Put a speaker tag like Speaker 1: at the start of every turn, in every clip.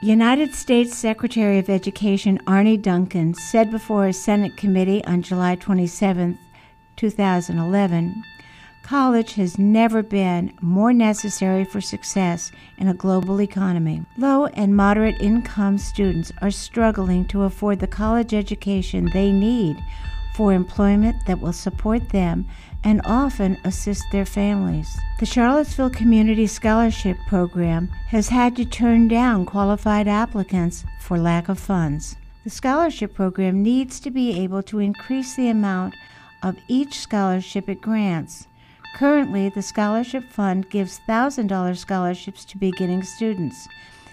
Speaker 1: United States Secretary of Education Arne Duncan said before a Senate committee on July 27, 2011, college has never been more necessary for success in a global economy. Low and moderate income students are struggling to afford the college education they need for employment that will support them and often assist their families. The Charlottesville Community Scholarship Program has had to turn down qualified applicants for lack of funds. The scholarship program needs to be able to increase the amount of each scholarship it grants. Currently, the Scholarship Fund gives $1,000 scholarships to beginning students.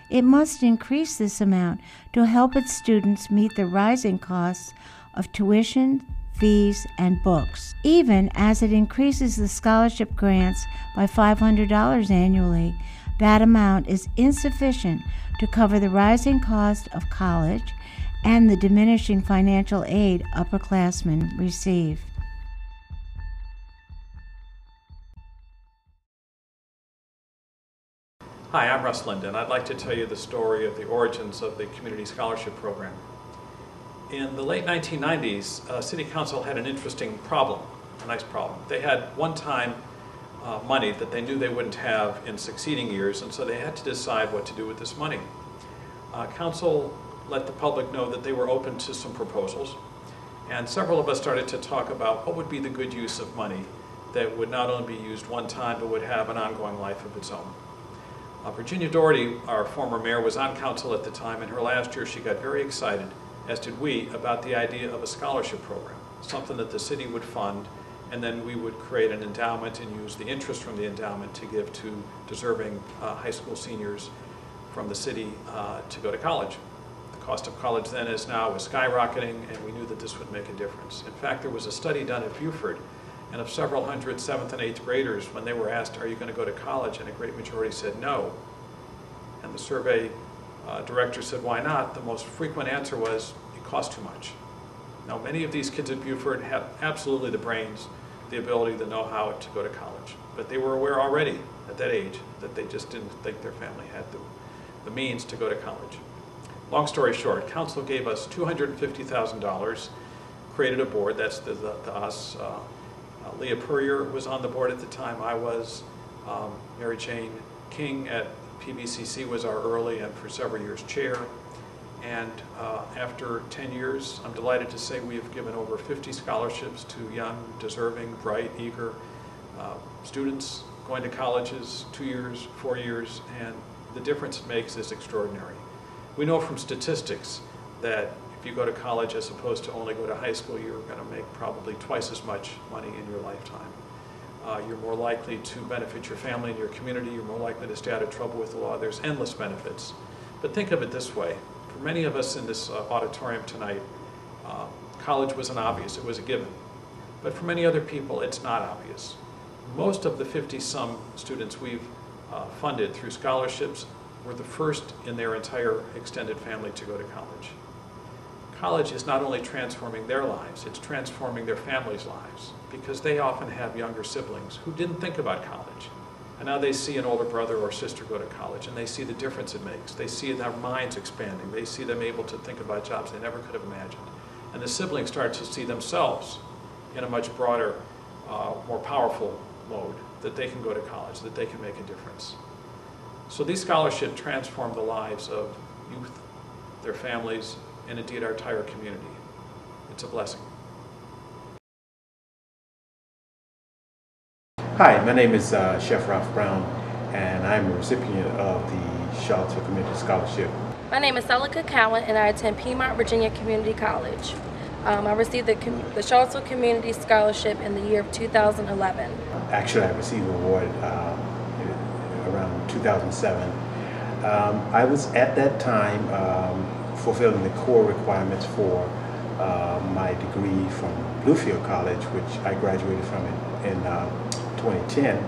Speaker 1: It must increase this amount to help its students meet the rising costs of tuition, fees, and books. Even as it increases the scholarship grants by $500 annually, that amount is insufficient to cover the rising cost of college and the diminishing financial aid upperclassmen receive.
Speaker 2: Hi, I'm Russ Linden. I'd like to tell you the story of the origins of the Community Scholarship Program. In the late 1990s, City Council had an interesting problem, a nice problem. They had one-time money that they knew they wouldn't have in succeeding years, and so they had to decide what to do with this money. Council let the public know that they were open to some proposals, and several of us started to talk about what would be the good use of money that would not only be used one time, but would have an ongoing life of its own. Virginia Doherty, our former mayor, was on council at the time. In her last year, she got very excited, as did we, about the idea of a scholarship program, something that the city would fund, and then we would create an endowment and use the interest from the endowment to give to deserving high school seniors from the city to go to college. The cost of college then as now was skyrocketing, and we knew that this would make a difference. In fact, there was a study done at Buford, and of several hundred 7th and 8th graders, when they were asked, are you going to go to college, and a great majority said no. And the survey director said, why not? The most frequent answer was, it costs too much. Now, many of these kids at Buford have absolutely the brains, the ability, the know-how to go to college. But they were aware already at that age that they just didn't think their family had the means to go to college. Long story short, council gave us $250,000, created a board, that's the us. Leah Purrier was on the board at the time. I was. Mary Jane King at PBCC was our early and for several years chair. And after 10 years, I'm delighted to say we have given over 50 scholarships to young, deserving, bright, eager students going to colleges, 2 years, 4 years, and the difference it makes is extraordinary. We know from statistics that if you go to college as opposed to only go to high school, you're going to make probably twice as much money in your lifetime. You're more likely to benefit your family and your community. You're more likely to stay out of trouble with the law. There's endless benefits. But think of it this way. For many of us in this auditorium tonight, college wasn't obvious. It was a given. But for many other people, it's not obvious. Most of the 50-some students we've funded through scholarships were the first in their entire extended family to go to college. College is not only transforming their lives, it's transforming their families' lives, because they often have younger siblings who didn't think about college. And now they see an older brother or sister go to college, and they see the difference it makes. They see their minds expanding. They see them able to think about jobs they never could have imagined. And the siblings start to see themselves in a much broader, more powerful mode, that they can go to college, that they can make a difference. So these scholarships transform the lives of youth, their families, and indeed our entire community. It's a blessing.
Speaker 3: Hi, my name is Chef Ralph Brown, and I'm a recipient of the Charlottesville Community Scholarship.
Speaker 4: My name is Celica Cowan, and I attend Piedmont Virginia Community College. I received the Charlottesville Community Scholarship in the year of 2011. Actually, I received an award around 2007. I was at that time fulfilling the core requirements for my degree from Bluefield College, which I graduated from in 2010.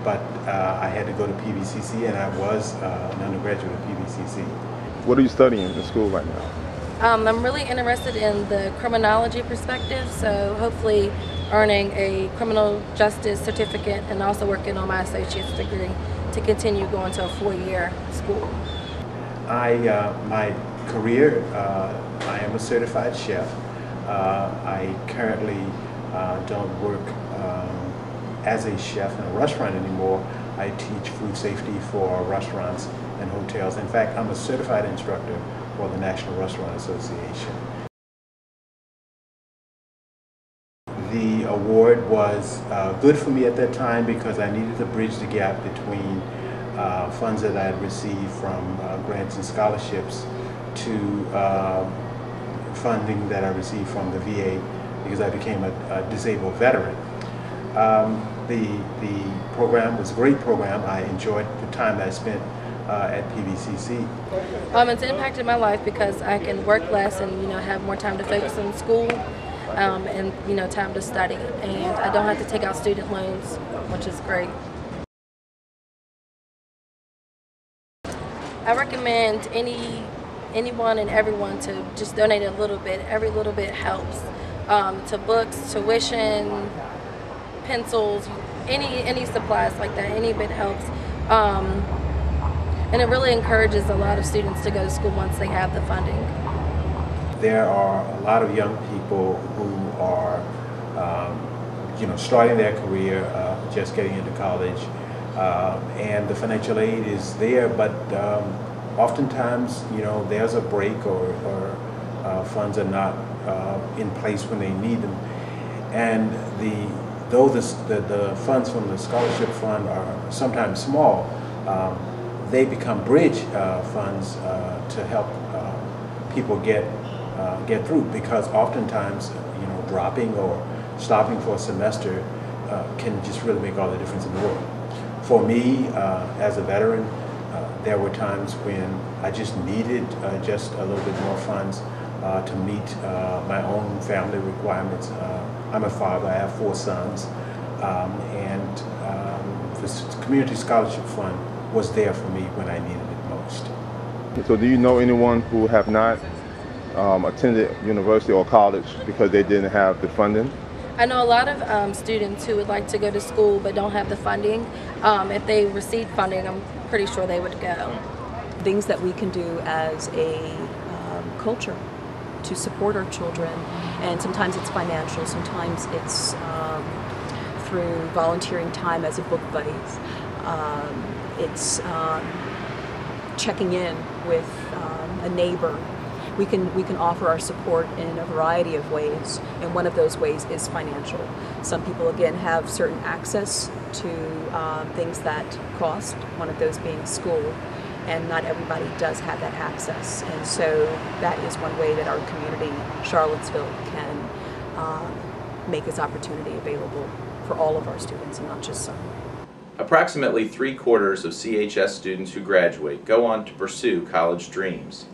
Speaker 4: But I had to go to PBCC, and I was an undergraduate at PBCC.
Speaker 5: What are you studying in school right now?
Speaker 4: I'm really interested in the criminology perspective, so hopefully earning a criminal justice certificate and also working on my associate's degree to continue going to a 4-year school.
Speaker 3: My career, I am a certified chef. I currently don't work as a chef in a restaurant anymore. I teach food safety for restaurants and hotels. In fact, I'm a certified instructor for the National Restaurant Association. The award was good for me at that time because I needed to bridge the gap between funds that I had received from grants and scholarships to funding that I received from the VA because I became a disabled veteran. The program was a great program. I enjoyed the time that I spent at PVCC.
Speaker 4: It's impacted my life because I can work less and have more time to focus on school and time to study, and I don't have to take out student loans, which is great. I recommend anyone and everyone to just donate a little bit. Every little bit helps. To books, tuition, pencils, any supplies like that, any bit helps. And it really encourages a lot of students to go to school once they have the funding.
Speaker 3: There are a lot of young people who are starting their career, just getting into college, and the financial aid is there, but oftentimes there's a break or funds are not in place when they need them. And though the funds from the scholarship fund are sometimes small, they become bridge funds to help people get through, because oftentimes dropping or stopping for a semester can just really make all the difference in the world. For me, as a veteran, there were times when I just needed just a little bit more funds to meet my own family requirements. I'm a father, I have 4 sons, and the Community Scholarship Fund was there for me when I needed it most.
Speaker 5: So do you know anyone who have not attended university or college because they didn't have the funding?
Speaker 4: I know a lot of students who would like to go to school but don't have the funding. If they received funding, I'm pretty sure they would go.
Speaker 6: Things that we can do as a culture to support our children, and sometimes it's financial, sometimes it's through volunteering time as a book buddies. It's checking in with a neighbor. We can offer our support in a variety of ways, and one of those ways is financial. Some people, again, have certain access to things that cost, one of those being school, and not everybody does have that access. And so that is one way that our community, Charlottesville, can make its opportunity available for all of our students and not just some.
Speaker 7: Approximately 3/4 of CHS students who graduate go on to pursue college dreams.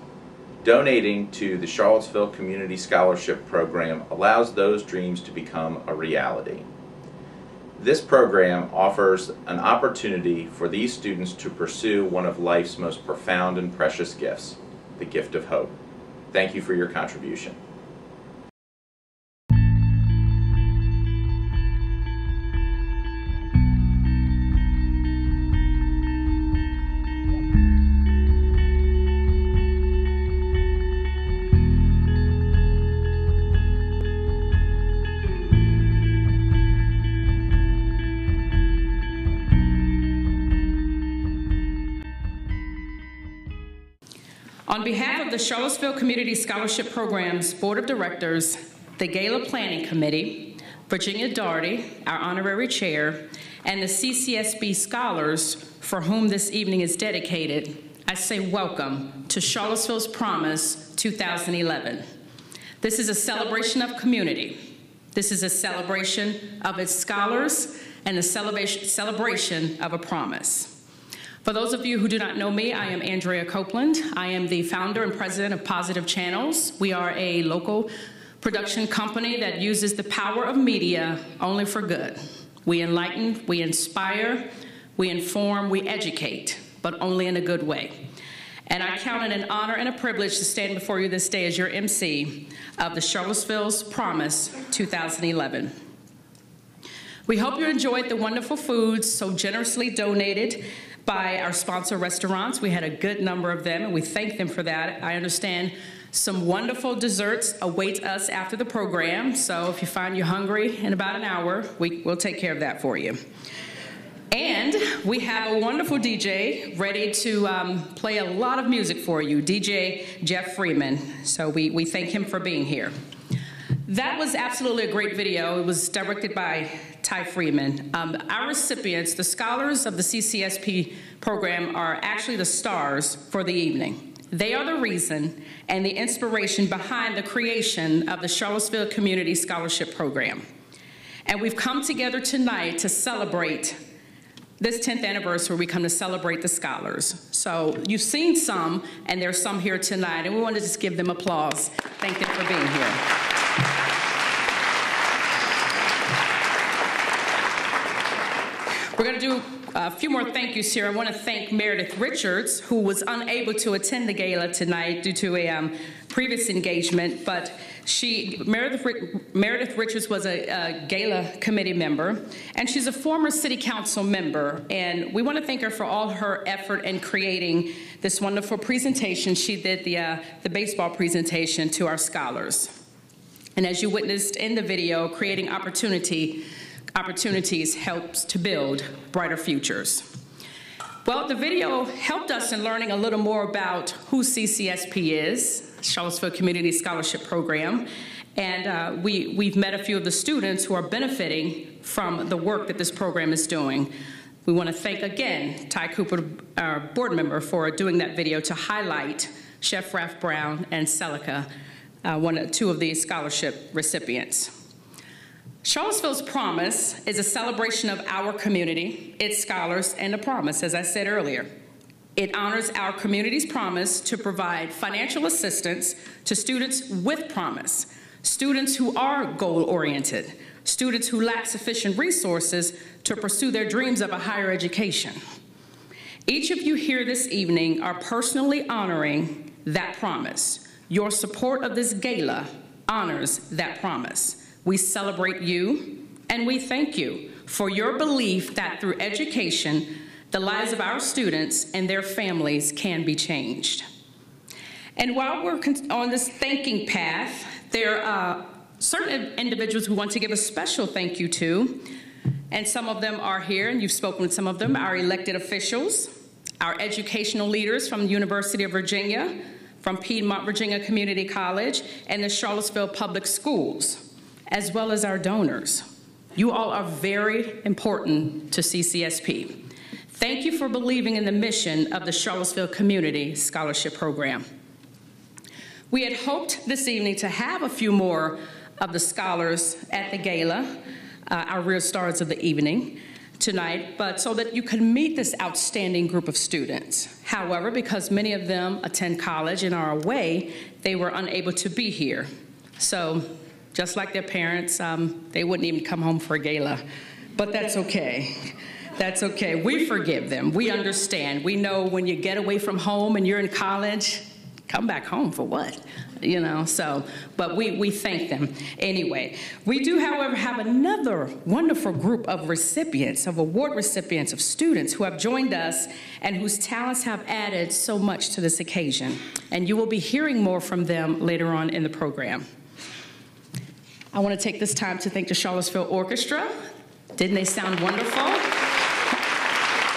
Speaker 7: Donating to the Charlottesville Community Scholarship Program allows those dreams to become a reality. This program offers an opportunity for these students to pursue one of life's most profound and precious gifts, the gift of hope. Thank you for your contribution.
Speaker 8: On behalf of the Charlottesville Community Scholarship Program's Board of Directors, the Gala Planning Committee, Virginia Daugherty, our honorary chair, and the CCSP scholars for whom this evening is dedicated, I say welcome to Charlottesville's Promise 2011. This is a celebration of community. This is a celebration of its scholars and a celebration of a promise. For those of you who do not know me, I am Andrea Copeland. I am the founder and president of Positive Channels. We are a local production company that uses the power of media only for good. We enlighten, we inspire, we inform, we educate, but only in a good way. And I count it an honor and a privilege to stand before you this day as your MC of the Charlottesville's Promise 2011. We hope you enjoyed the wonderful foods so generously donated by our sponsor restaurants. We had a good number of them, and we thank them for that. I understand some wonderful desserts await us after the program, so if you find you're hungry in about an hour, we'll take care of that for you. And we have a wonderful DJ ready to play a lot of music for you, DJ Jeff Freeman. So we thank him for being here. That was absolutely a great video. It was directed by Ty Freeman. Our recipients, the scholars of the CCSP program, are actually the stars for the evening. They are the reason and the inspiration behind the creation of the Charlottesville Community Scholarship Program. And we've come together tonight to celebrate this 10th anniversary. We come to celebrate the scholars. So you've seen some, and there's some here tonight, and we want to just give them applause. Thank them for being here. We're going to do a few more thank yous here. I want to thank Meredith Richards, who was unable to attend the gala tonight due to a previous engagement, but Meredith Richards was a gala committee member, and she's a former city council member, and we want to thank her for all her effort in creating this wonderful presentation. She did the baseball presentation to our scholars. And as you witnessed in the video, creating opportunities helps to build brighter futures. Well, the video helped us in learning a little more about who CCSP is, Charlottesville Community Scholarship Program, and we've met a few of the students who are benefiting from the work that this program is doing. We want to thank again Ty Cooper, our board member, for doing that video to highlight Chef Ralph Brown and Celica, two of the scholarship recipients. Charlottesville's Promise is a celebration of our community, its scholars, and a promise, as I said earlier. It honors our community's promise to provide financial assistance to students with promise, students who are goal-oriented, students who lack sufficient resources to pursue their dreams of a higher education. Each of you here this evening are personally honoring that promise. Your support of this gala honors that promise. We celebrate you, and we thank you for your belief that through education, the lives of our students and their families can be changed. And while we're on this thanking path, there are certain individuals we want to give a special thank you to, and some of them are here, and you've spoken with some of them, our elected officials, our educational leaders from the University of Virginia, from Piedmont Virginia Community College, and the Charlottesville Public Schools, as well as our donors. You all are very important to CCSP. Thank you for believing in the mission of the Charlottesville Community Scholarship Program. We had hoped this evening to have a few more of the scholars at the gala, our real stars of the evening tonight, but so that you can meet this outstanding group of students. However, because many of them attend college and are away, they were unable to be here. So, just like their parents, they wouldn't even come home for a gala. But that's okay. That's okay. We forgive them. We understand. We know when you get away from home and you're in college, come back home for what? You know, so, but we thank them. Anyway, we do, however, have another wonderful group of recipients, of award recipients, of students who have joined us and whose talents have added so much to this occasion. And you will be hearing more from them later on in the program. I want to take this time to thank the Charlottesville Orchestra. Didn't they sound wonderful?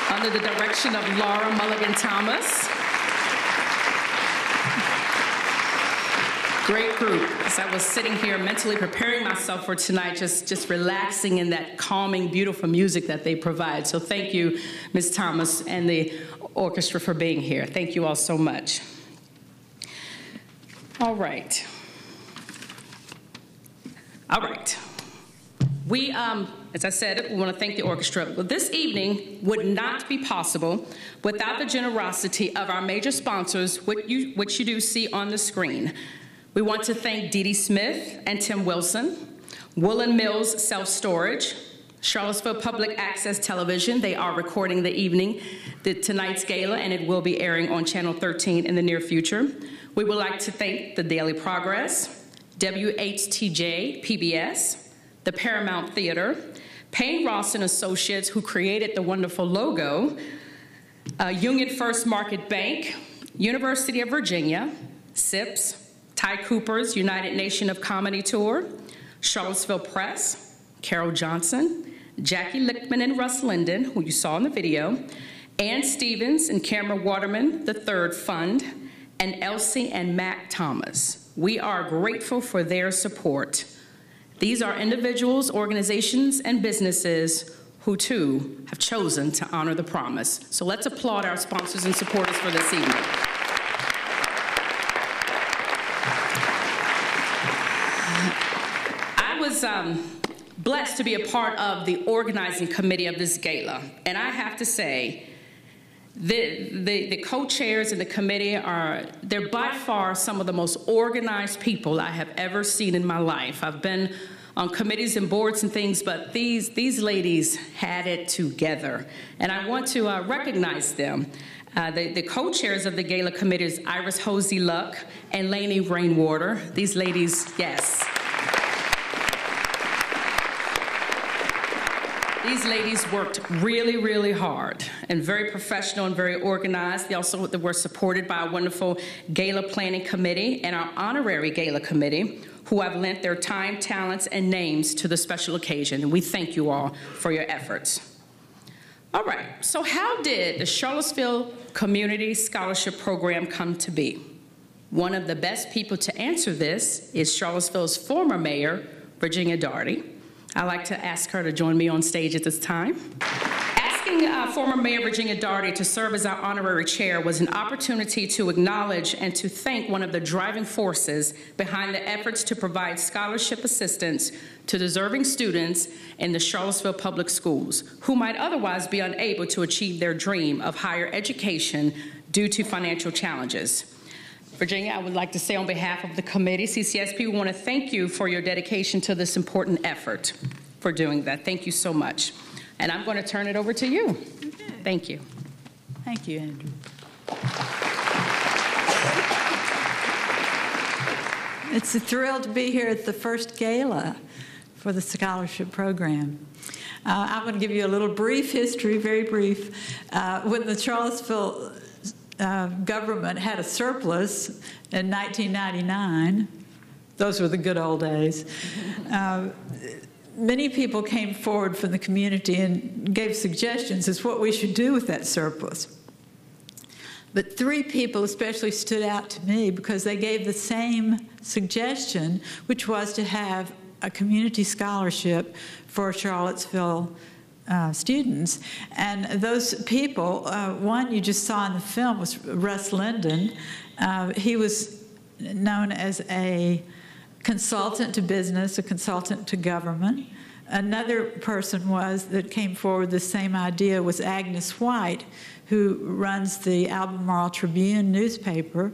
Speaker 8: Under the direction of Laura Mulligan-Thomas. Great group. As I was sitting here mentally preparing myself for tonight, just relaxing in that calming, beautiful music that they provide. So thank you, Ms. Thomas and the orchestra for being here. Thank you all so much. All right. All right. We, as I said, we want to thank the orchestra. Well, this evening would not be possible without the generosity of our major sponsors, which you do see on the screen. We want to thank Dee Dee Smith and Tim Wilson, Woolen Mills Self-Storage, Charlottesville Public Access Television. They are recording tonight's gala, and it will be airing on Channel 13 in the near future. We would like to thank the Daily Progress, WHTJ PBS, the Paramount Theater, Payne Ross and Associates, who created the wonderful logo, Union First Market Bank, University of Virginia, SIPS, Ty Cooper's United Nation of Comedy Tour, Charlottesville Press, Carol Johnson, Jackie Lichtman and Russ Linden, who you saw in the video, Ann Stevens and Cameron Waterman, the Third Fund, and Elsie and Matt Thomas. We are grateful for their support. These are individuals, organizations, and businesses who, too, have chosen to honor the promise. So let's applaud our sponsors and supporters for this evening. I was blessed to be a part of the organizing committee of this gala, and I have to say, the co-chairs and the committee they're by far some of the most organized people I have ever seen in my life. I've been on committees and boards and things, but these ladies had it together. And I want to recognize them. The co-chairs of the gala committee is Iris Hosey Luck and Lainey Rainwater. These ladies, yes. These ladies worked really, really hard and very professional and very organized. They also were supported by a wonderful gala planning committee and our honorary gala committee, who have lent their time, talents, and names to the special occasion. And we thank you all for your efforts. All right, so how did the Charlottesville Community Scholarship Program come to be? One of the best people to answer this is Charlottesville's former mayor, Virginia Daugherty. I'd like to ask her to join me on stage at this time. Asking former Mayor Virginia Daugherty to serve as our honorary chair was an opportunity to acknowledge and to thank one of the driving forces behind the efforts to provide scholarship assistance to deserving students in the Charlottesville Public Schools who might otherwise be unable to achieve their dream of higher education due to financial challenges. Virginia, I would like to say on behalf of the committee, CCSP, we want to thank you for your dedication to this important effort for doing that. Thank you so much. And I'm going to turn it over to you. Okay. Thank you.
Speaker 9: Thank you, Andrew. It's a thrill to be here at the first gala for the scholarship program. I'm going to give you a little brief history, very brief. When the Charlottesville government had a surplus in 1999. Those were the good old days. Many people came forward from the community and gave suggestions as what we should do with that surplus. But three people especially stood out to me because they gave the same suggestion, which was to have a community scholarship for Charlottesville students. And those people, one you just saw in the film was Russ Linden. He was known as a consultant to business, a consultant to government. Another person that came forward the same idea was Agnes White, who runs the Albemarle Tribune newspaper.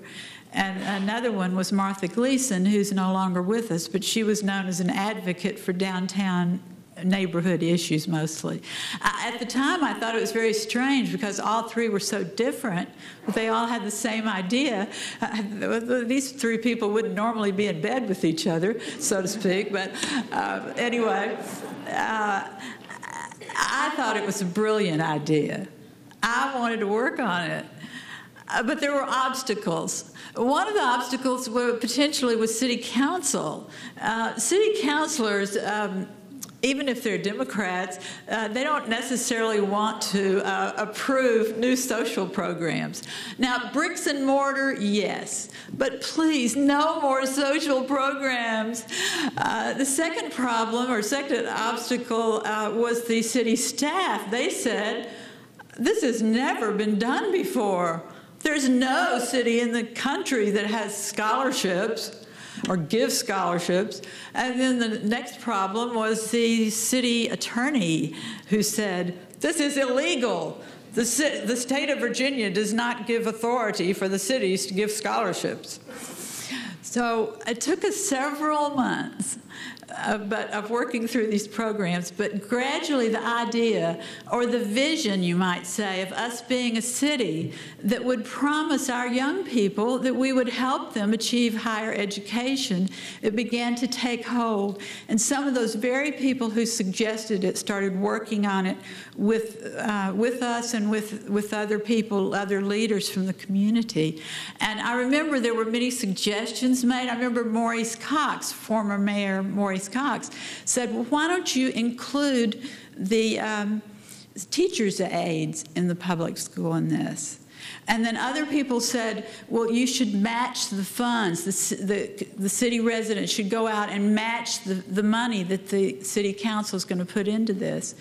Speaker 9: And another one was Martha Gleason, who's no longer with us, but she was known as an advocate for downtown neighborhood issues mostly. At the time, I thought it was very strange because all three were so different, but they all had the same idea. These three people wouldn't normally be in bed with each other, so to speak, but anyway, I thought it was a brilliant idea. I wanted to work on it. But there were obstacles. One of the obstacles potentially was city council. City councilors, even if they're Democrats, they don't necessarily want to approve new social programs. Now, bricks and mortar, yes, but please, no more social programs. The second problem, or second obstacle, was the city staff. They said, this has never been done before. There's no city in the country that has scholarships or give scholarships. And then the next problem was the city attorney who said, this is illegal. The state of Virginia does not give authority for the cities to give scholarships. So it took us several months of working through these programs, but gradually the idea, or the vision, you might say, of us being a city that would promise our young people that we would help them achieve higher education, it began to take hold. And some of those very people who suggested it started working on it with us and with other people, other leaders from the community. And I remember there were many suggestions made. I remember Maurice Cox, former Mayor Maurice Cox, said, well, why don't you include the teachers' aides in the public school in this? And then other people said, well, you should match the funds. The city residents should go out and match the money that the city council is going to put into this.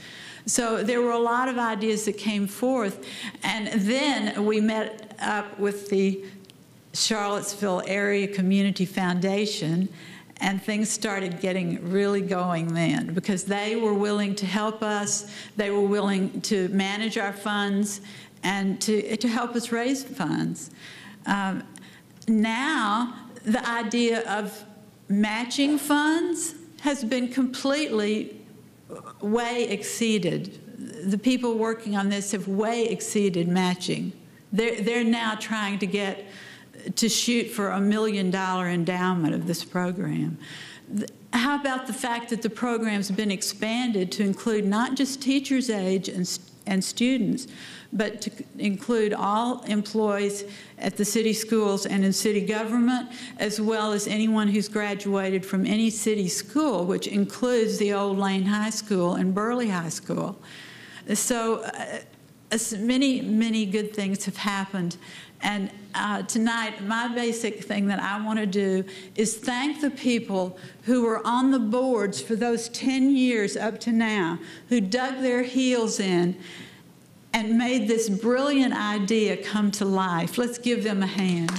Speaker 9: So there were a lot of ideas that came forth. And then we met up with the Charlottesville Area Community Foundation, and things started getting really going then, because they were willing to help us, they were willing to manage our funds, and to help us raise funds. Now, the idea of matching funds has been completely way exceeded. The people working on this have way exceeded matching. They're now trying to shoot for $1 million endowment of this program. How about the fact that the program's been expanded to include not just teachers' aides and students, but to include all employees at the city schools and in city government, as well as anyone who's graduated from any city school, which includes the old Lane High School and Burley High School. So many, many good things have happened. And tonight, my basic thing that I want to do is thank the people who were on the boards for those 10 years up to now, who dug their heels in and made this brilliant idea come to life. Let's give them a hand.